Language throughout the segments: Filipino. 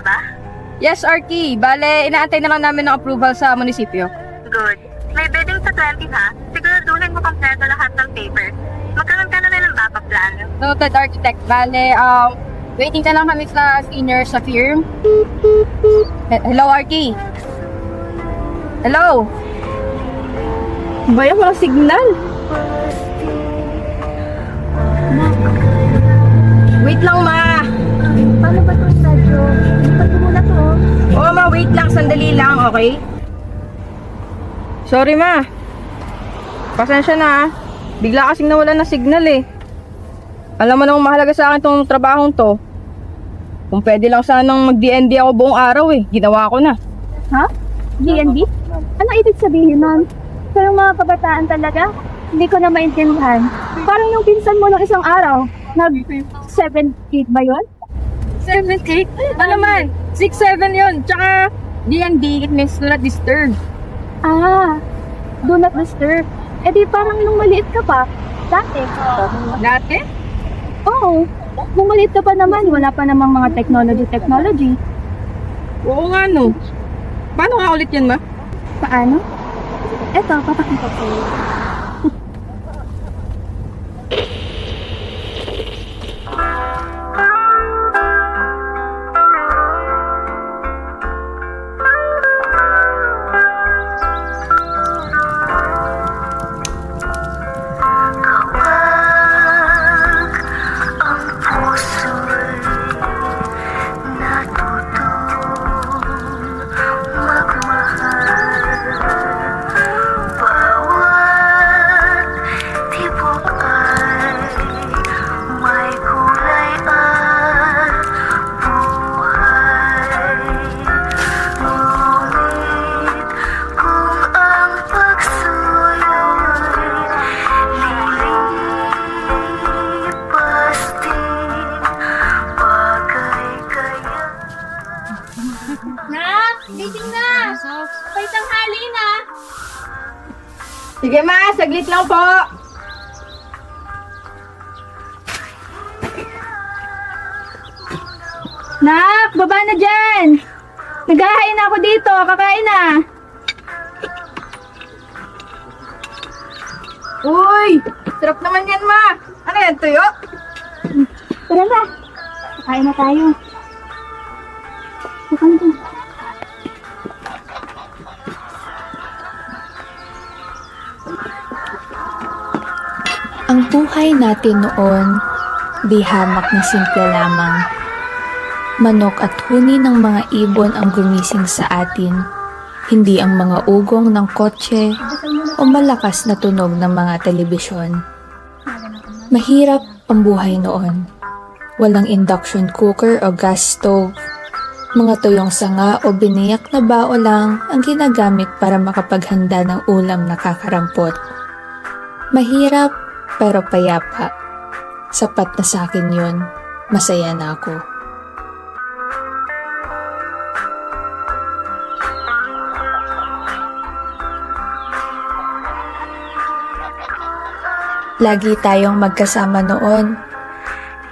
ba? Yes, Arky. Bale, inaantay na lang namin ng approval sa munisipyo. Good. May bidding sa 20 ha? Siguraduhin mo kompleto lahat ng papers. Magkaroon ka na rin ng backup plan. Noted, Architect. Bale, waiting na lang kami sa senior sa firm. Hello, Arky. Hello. Ba yung mga signal? Wait lang, ma. Paano ba ito, radyo? Lipat mo muna to. Oo, ma. Wait lang. Sandali lang, okay? Sorry, ma. Pasensya na, ah. Bigla kasing nawala na signal, eh. Alam mo namang mahalaga sa akin tong trabahong to. Kung pwede lang sanang mag-DND ako buong araw, eh. Ginawa ko na. Ha? DND? Ano ibig sabihin nun? Pero mga kabataan talaga, hindi ko na maintindihan. Parang yung pinsan mo nung isang araw, nag-7-8 ba yun? 7-8? Ano naman? 6-7 yun. Tsaka, DND, it means do not disturb. Ah, do not disturb. Eh di parang nung maliit ka pa, dati. Dati? Oo, nung maliit ka pa naman, wala pa namang mga technology. Oo nga, no. Paano nga ulit yun, ma? Paano? Eto, papakita ko. Gising na! May tanghali na! Sige, ma. Saglit lang po. Nak! Baba na dyan! Naghahain na ako dito! Kakain na! Uy! Sarap naman yan, ma. Ano yan, tuyo? Tara na! Kakain na tayo. Kakain na. Ang buhay natin noon, di hamak na simple lamang. Manok at huni ng mga ibon ang gumising sa atin, hindi ang mga ugong ng kotse o malakas na tunog ng mga telebisyon. Mahirap ang buhay noon. Walang induction cooker o gas stove. Mga tuyong sanga o biniyak na bao lang ang ginagamit para makapaghanda ng ulam na kakarampot. Mahirap pero payapa. Sapat na sa akin yun. Masaya na ako. Lagi tayong magkasama noon.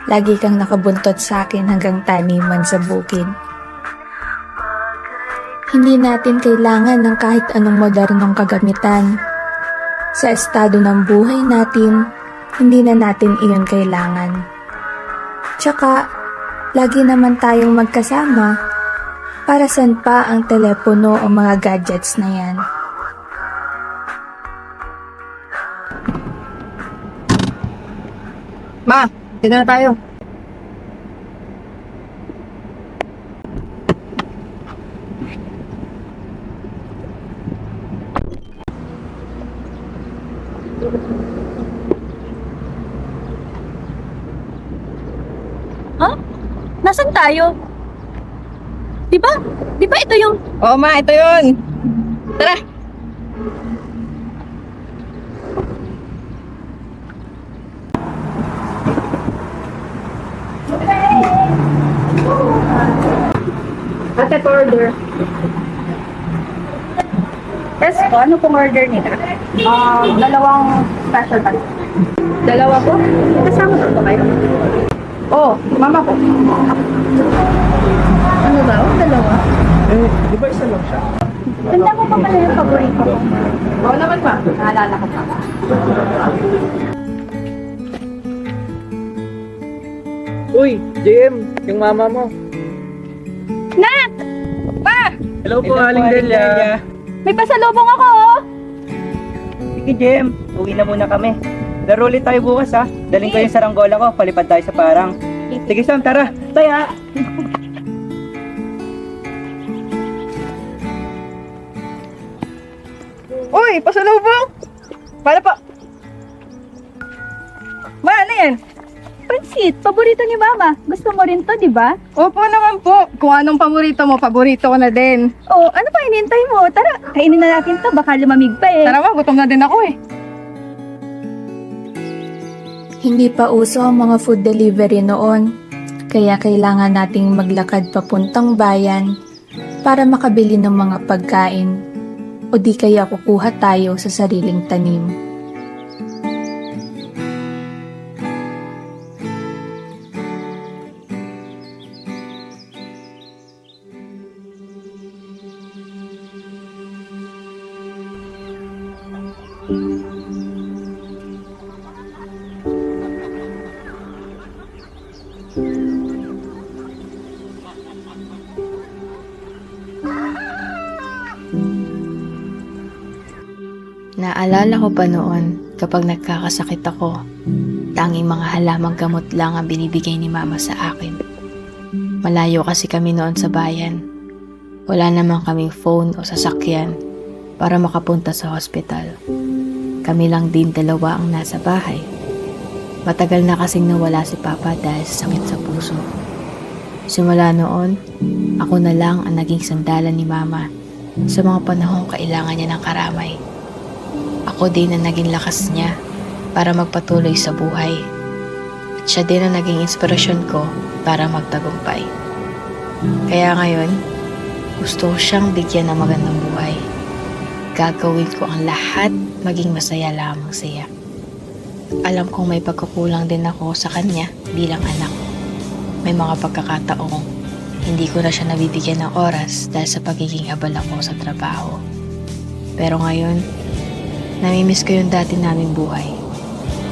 Lagi kang nakabuntot sa akin hanggang taniman sa bukid. Hindi natin kailangan ng kahit anong modernong kagamitan. Sa estado ng buhay natin, hindi na natin iyon kailangan. Tsaka, lagi naman tayong magkasama. Para saan pa ang telepono o mga gadgets na yan? Ma, dito na tayo. Ha? Nasaan tayo? Di ba ito yung... Oo, ma. Ito yun. Tara. Ate, order. Yes po, ano pong order nila? Dalawang special pan. Dalawa po? Kasama po ba kayo? Oo, mama ko. Ano daw? Di ba isa lang siya? Tanda mo pa pala yung paborito ko. Oo naman ma, naalala ko pa. Uy, JM, yung mama mo. Nak! Hello po, Aling Delia. May pasalubong ako oh! Sige, Jem. Uwi na muna kami. Laro ulit tayo bukas, ha? Daling ko yung saranggola ko. Palipad tayo sa parang. Sige, Sam, tara. Taya! Uy, pasalubong! Paano pa? Ma, ano yan? Pansit, paborito ni Mama. Gusto mo rin to, di ba? Opo naman po. Kung anong paborito mo, paborito ko na din. Oh, ano pa inintay mo? Tara, kainin na natin to. Baka lumamig pa eh. Tara ma, gutom na din ako eh. Hindi pa uso ang mga food delivery noon, kaya kailangan nating maglakad papuntang bayan para makabili ng mga pagkain o di kaya kukuha tayo sa sariling tanim. Naalala ko pa noon kapag nagkakasakit ako, tanging mga halamang gamot lang ang binibigay ni Mama sa akin. Malayo kasi kami noon sa bayan. Wala naman kaming phone o sasakyan para makapunta sa hospital. Kami lang din dalawa ang nasa bahay. Matagal na kasing nawala si Papa dahil sa sakit sa puso. Simula noon, ako na lang ang naging sandalan ni Mama sa mga panahong kailangan niya ng karamay. Ako din ang naging lakas niya para magpatuloy sa buhay. At siya din ang naging inspirasyon ko para magtagumpay. Kaya ngayon, gusto ko siyang bigyan ng magandang buhay. Gagawin ko ang lahat maging masaya lamang siya. Alam kong may pagkukulang din ako sa kanya bilang anak. May mga pagkakataong hindi ko na siya nabibigyan ng oras dahil sa pagiging abala ko sa trabaho. Pero ngayon, namimiss ko yung dati naming buhay.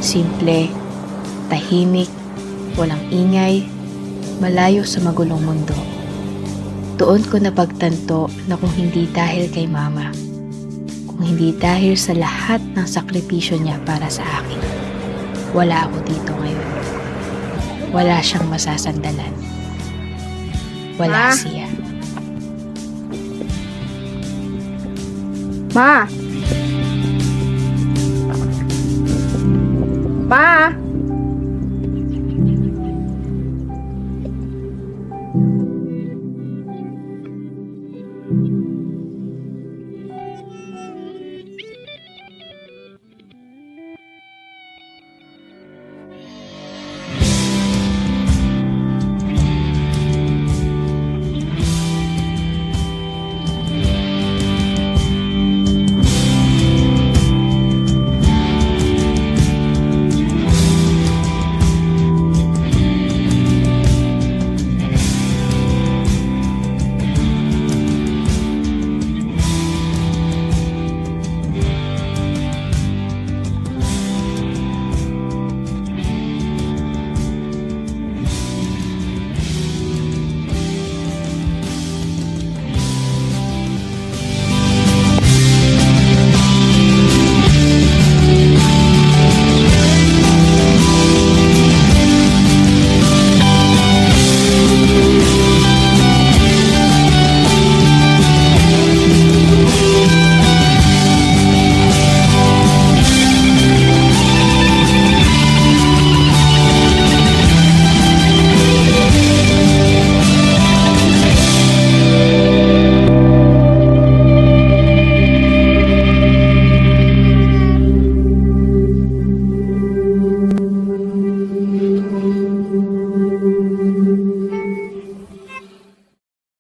Simple, tahimik, walang ingay, malayo sa magulong mundo. Doon ko napagtanto na kung hindi dahil kay Mama, kung hindi dahil sa lahat ng sakripisyo niya para sa akin, wala ako dito ngayon. Wala siyang masasandalan. Wala siya. Ma! Ma!